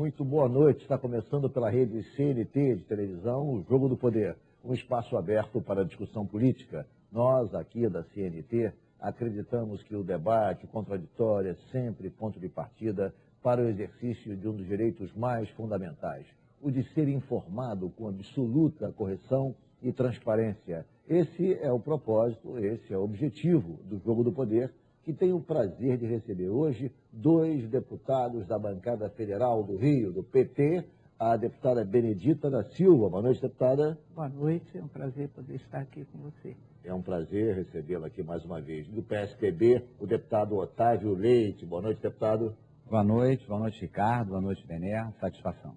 muito boa noite. Está começando pela rede CNT de televisão, o Jogo do Poder, um espaço aberto para a discussão política. Nós, aqui da CNT, acreditamos que o debate, o contraditório, é sempre ponto de partida para o exercício de um dos direitos mais fundamentais, o de ser informado com absoluta correção e transparência. Esse é o propósito, esse é o objetivo do Jogo do Poder, que tenho o prazer de receber hoje dois deputados da bancada federal do Rio, do PT, a deputada Benedita da Silva. Boa noite, deputada. Boa noite, é um prazer poder estar aqui com você. É um prazer recebê-la aqui mais uma vez. Do PSDB, o deputado Otávio Leite. Boa noite, deputado. Boa noite, Ricardo, boa noite, Bené, satisfação.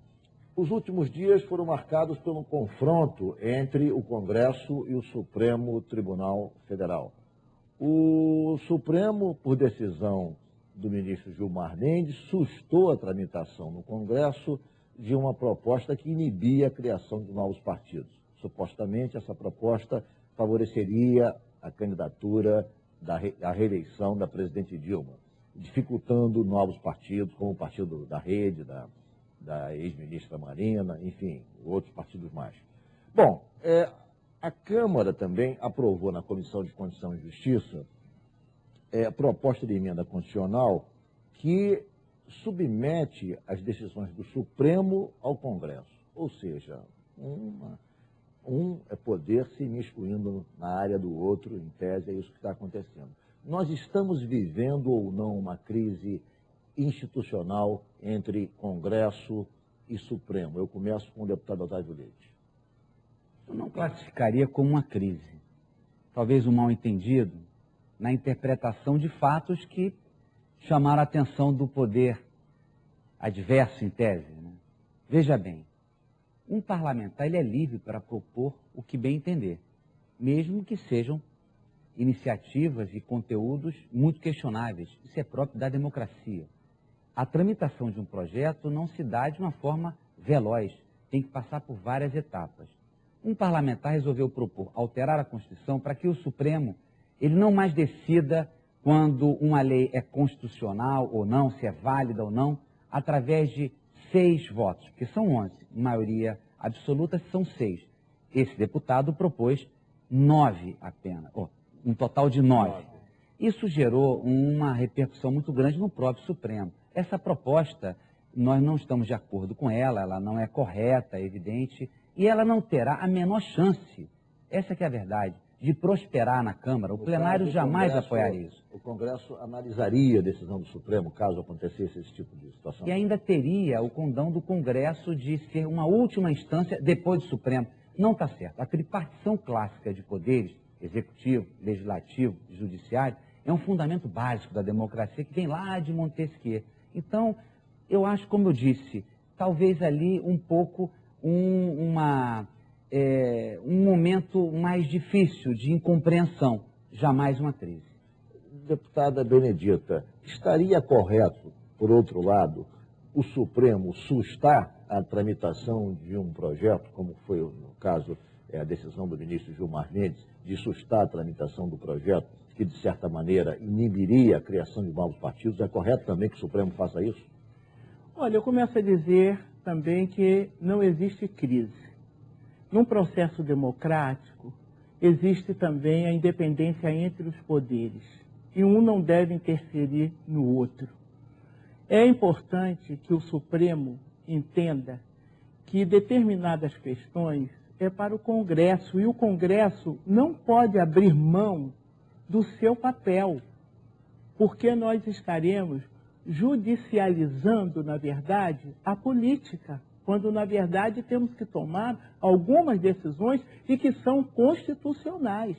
Os últimos dias foram marcados por um confronto entre o Congresso e o Supremo Tribunal Federal. O Supremo, por decisão do ministro Gilmar Mendes, sustou a tramitação no Congresso de uma proposta que inibia a criação de novos partidos. Supostamente, essa proposta favoreceria a candidatura à reeleição da presidente Dilma, dificultando novos partidos, como o partido da Rede, da ex-ministra Marina, enfim, outros partidos mais. Bom, a Câmara também aprovou na Comissão de Constituição e Justiça a proposta de emenda constitucional que submete as decisões do Supremo ao Congresso. Ou seja, um é poder se imiscuindo na área do outro, em tese, é isso que está acontecendo. Nós estamos vivendo ou não uma crise institucional entre Congresso e Supremo? Eu começo com o deputado Otávio Leite. Eu não classificaria como uma crise. Talvez um mal-entendido na interpretação de fatos que chamaram a atenção do poder adverso, em tese, né? Veja bem, um parlamentar ele é livre para propor o que bem entender, mesmo que sejam iniciativas e conteúdos muito questionáveis. Isso é próprio da democracia. A tramitação de um projeto não se dá de uma forma veloz, tem que passar por várias etapas. Um parlamentar resolveu propor alterar a Constituição para que o Supremo ele não mais decida quando uma lei é constitucional ou não, se é válida ou não, através de 6 votos, porque são 11, maioria absoluta são 6. Esse deputado propôs 9 apenas, um total de 9. Isso gerou uma repercussão muito grande no próprio Supremo. Essa proposta, nós não estamos de acordo com ela não é correta, é evidente, e ela não terá a menor chance, essa que é a verdade, de prosperar na Câmara. O plenário jamais apoiaria isso. O Congresso analisaria a decisão do Supremo, caso acontecesse esse tipo de situação? E ainda teria o condão do Congresso de ser uma última instância depois do Supremo. Não está certo. A tripartição clássica de poderes, executivo, legislativo e judiciário, é um fundamento básico da democracia que vem lá de Montesquieu. Então, eu acho, como eu disse, talvez ali um pouco um momento mais difícil de incompreensão, jamais uma crise. Deputada Benedita, estaria correto, por outro lado, o Supremo sustar a tramitação de um projeto, como foi no caso a decisão do ministro Gilmar Mendes, de sustar a tramitação do projeto, que de certa maneira inibiria a criação de novos partidos? É correto também que o Supremo faça isso? Olha, eu começo a dizer também que não existe crise. Num processo democrático, existe também a independência entre os poderes, e um não deve interferir no outro. É importante que o Supremo entenda que determinadas questões é para o Congresso, e o Congresso não pode abrir mão do seu papel, porque nós estaremos judicializando, na verdade, a política, quando, na verdade, temos que tomar algumas decisões e que são constitucionais.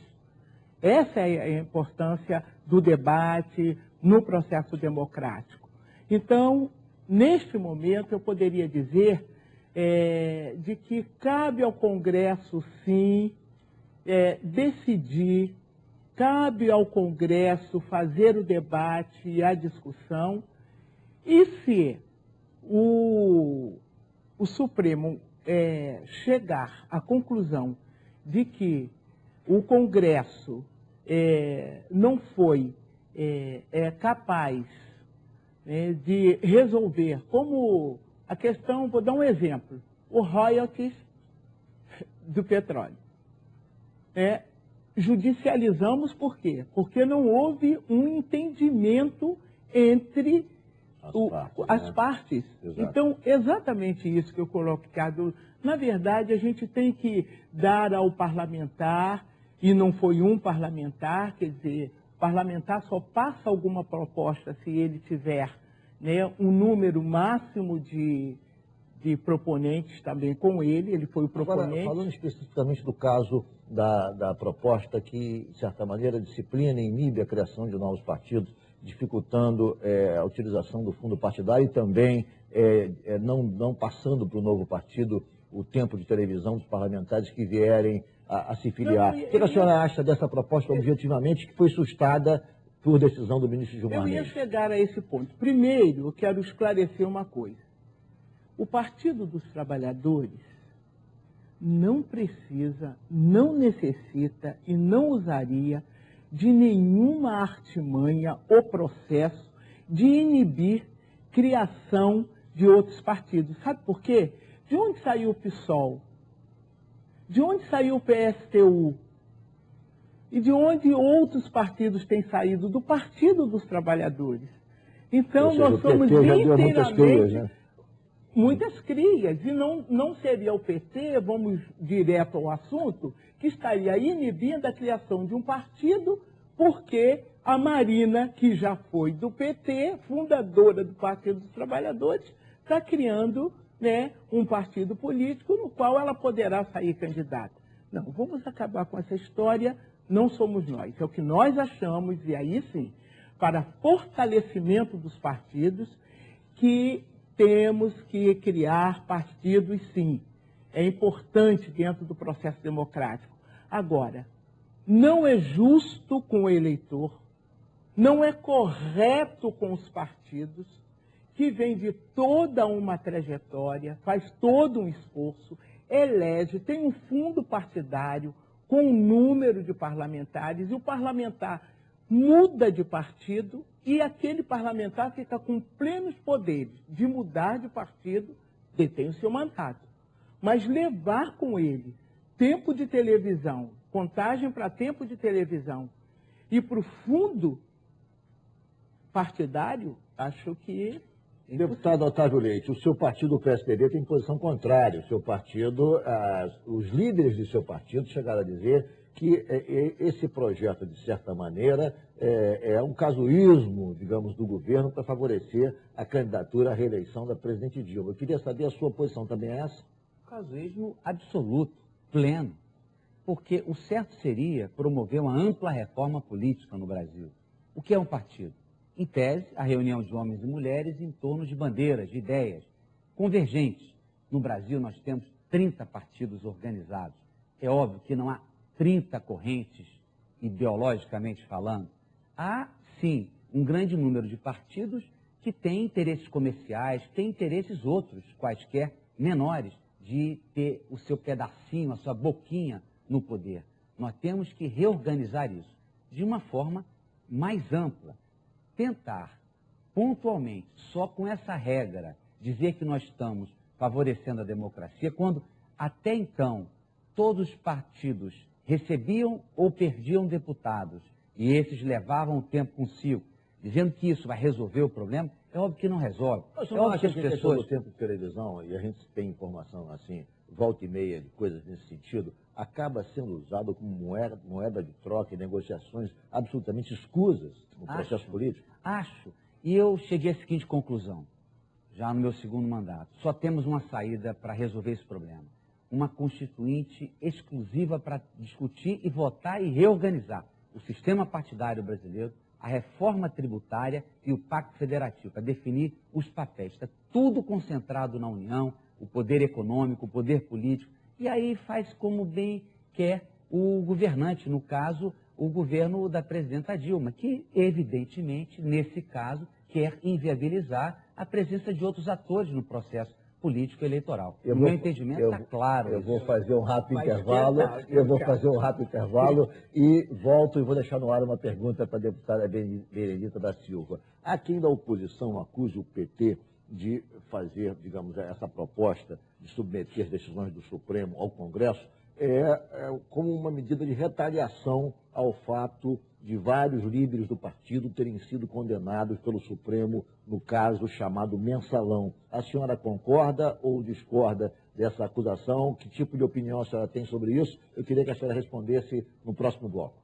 Essa é a importância do debate no processo democrático. Então, neste momento, eu poderia dizer de que cabe ao Congresso, sim, decidir, cabe ao Congresso fazer o debate e a discussão, e se o Supremo chegar à conclusão de que o Congresso não foi capaz de resolver, como A questão, vou dar um exemplo, o royalties do petróleo. Judicializamos por quê? Porque não houve um entendimento entre as partes. Então, exatamente isso que eu coloco, Ricardo. Na verdade, a gente tem que dar ao parlamentar, e não foi um parlamentar, quer dizer, o parlamentar só passa alguma proposta se ele tiver, né, um número máximo de proponentes também com ele foi o proponente. Agora, falando especificamente do caso da proposta que, de certa maneira, disciplina e inibe a criação de novos partidos, dificultando a utilização do fundo partidário e também não passando para o novo partido o tempo de televisão dos parlamentares que vierem a se filiar. O que a senhora acha dessa proposta, objetivamente, que foi sustada por decisão do ministro Gilmar Mendes? Eu ia chegar a esse ponto. Primeiro, eu quero esclarecer uma coisa. O Partido dos Trabalhadores não precisa, não necessita e não usaria de nenhuma artimanha ou processo de inibir criação de outros partidos. Sabe por quê? De onde saiu o PSOL? De onde saiu o PSTU? E de onde outros partidos têm saído? Do Partido dos Trabalhadores. Então, nós somos inteiramente... Muitas crias, e não seria o PT, vamos direto ao assunto, que estaria inibindo a criação de um partido, porque a Marina, que já foi do PT, fundadora do Partido dos Trabalhadores, está criando, né, um partido político no qual ela poderá sair candidata. Não, vamos acabar com essa história, não somos nós, é o que nós achamos, e aí sim, para fortalecimento dos partidos, que temos que criar partidos, sim. É importante dentro do processo democrático. Agora, não é justo com o eleitor, não é correto com os partidos, que vem de toda uma trajetória, faz todo um esforço, elege, tem um fundo partidário com um número de parlamentares, e o parlamentar muda de partido, e aquele parlamentar fica com plenos poderes de mudar de partido, detém o seu mandato. Mas levar com ele tempo de televisão, contagem para tempo de televisão e para o fundo partidário, acho que... Deputado Otávio Leite, o seu partido, o PSDB, tem posição contrária. O seu partido, os líderes de seu partido chegaram a dizer que esse projeto, de certa maneira, é um casuísmo, digamos, do governo para favorecer a candidatura à reeleição da presidente Dilma. Eu queria saber a sua posição também é essa? Casuísmo absoluto, pleno, porque o certo seria promover uma ampla reforma política no Brasil. O que é um partido? Em tese, a reunião de homens e mulheres em torno de bandeiras, de ideias convergentes. No Brasil, nós temos 30 partidos organizados. É óbvio que não há 30 correntes, ideologicamente falando. Há, sim, um grande número de partidos que têm interesses comerciais, têm interesses outros, quaisquer, menores, de ter o seu pedacinho, a sua boquinha no poder. Nós temos que reorganizar isso de uma forma mais ampla. Tentar, pontualmente, só com essa regra, dizer que nós estamos favorecendo a democracia, quando até então todos os partidos recebiam ou perdiam deputados e esses levavam o tempo consigo, dizendo que isso vai resolver o problema, é óbvio que não resolve. É óbvio que as pessoas... do tempo de televisão, e a gente tem informação assim, volta e meia de coisas nesse sentido, acaba sendo usado como moeda de troca e negociações absolutamente escusas no processo político? Acho. E eu cheguei à seguinte conclusão, já no meu segundo mandato. Só temos uma saída para resolver esse problema. Uma constituinte exclusiva para discutir e votar e reorganizar o sistema partidário brasileiro, a reforma tributária e o pacto federativo, para definir os papéis. Está tudo concentrado na União, o poder econômico, o poder político, e aí faz como bem quer o governante, no caso, o governo da presidenta Dilma, que, evidentemente, nesse caso, quer inviabilizar a presença de outros atores no processo político eleitoral. No meu entendimento está claro. Eu vou fazer um rápido intervalo, e volto e vou deixar no ar uma pergunta para a deputada Benedita da Silva. Há quem da oposição acuse o PT de fazer, digamos, essa proposta de submeter as decisões do Supremo ao Congresso como uma medida de retaliação ao fato de vários líderes do partido terem sido condenados pelo Supremo no caso chamado Mensalão. A senhora concorda ou discorda dessa acusação? Que tipo de opinião a senhora tem sobre isso? Eu queria que a senhora respondesse no próximo bloco.